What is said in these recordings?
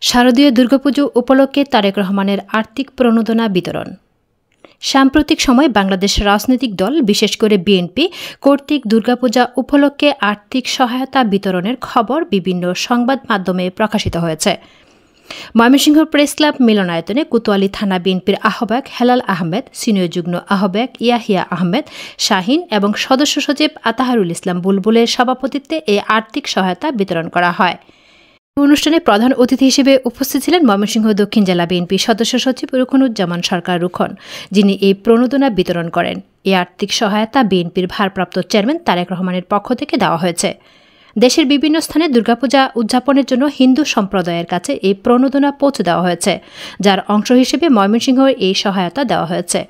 শারদীয় দুর্গাপুজো উপলক্ষে তারেক রহমানের আর্থিক প্রণোদনা বিতরণ। সাম্প্রতিক সময়ে বাংলাদেশ রাজনৈতিক দল বিশেষ করে বিএনপি কর্তৃক দুর্গাপূজা উপলক্ষে আর্থিক সহায়তা বিতরণের খবর বিভিন্ন সংবাদ মাধ্যমে প্রকাশিত হয়েছে। ময়মনসিংহ প্রেস ক্লাব মিলনায়তনে কোতোয়ালী থানা বিএনপির আহ্বায়ক হেলাল আহমেদ, সিনিয়র যুগ্ম আহ্বায়ক ইয়াহিয়া আহমেদ শাহিন এবং সদস্য সচিব আতাহারুল ইসলাম বুলবুলের সভাপতিত্বে এই আর্থিক সহায়তা বিতরণ করা হয়। অনুষ্ঠানে প্রধান অতিথি হিসেবে উপস্থিত ছিলেন ময়মনসিংহ দক্ষিণ জেলা বিএনপি সদস্য সচিব রুখনুজ্জামান সরকার রুখন, যিনি এই প্রণোদনা বিতরণ করেন। এই আর্থিক সহায়তা বিএনপির ভারপ্রাপ্ত চেয়ারম্যান তারেক রহমানের পক্ষ থেকে দেওয়া হয়েছে। দেশের বিভিন্ন স্থানে দুর্গাপূজা উদযাপনের জন্য হিন্দু সম্প্রদায়ের কাছে এই প্রণোদনা পৌঁছে দেওয়া হয়েছে, যার অংশ হিসেবে ময়মনসিংহের এই সহায়তা দেওয়া হয়েছে।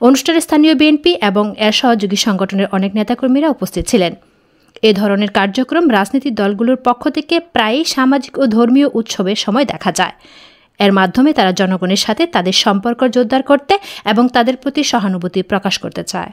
অনুষ্ঠানে স্থানীয় বিএনপি এবং এর সহযোগী সংগঠনের অনেক নেতাকর্মীরা উপস্থিত ছিলেন। এ ধরনের কার্যক্রম রাজনৈতিক দলগুলোর পক্ষ থেকে প্রায়ই সামাজিক ও ধর্মীয় উৎসবের সময় দেখা যায়। এর মাধ্যমে তারা জনগণের সাথে তাদের সম্পর্ক জোরদার করতে এবং তাদের প্রতি সহানুভূতি প্রকাশ করতে চায়।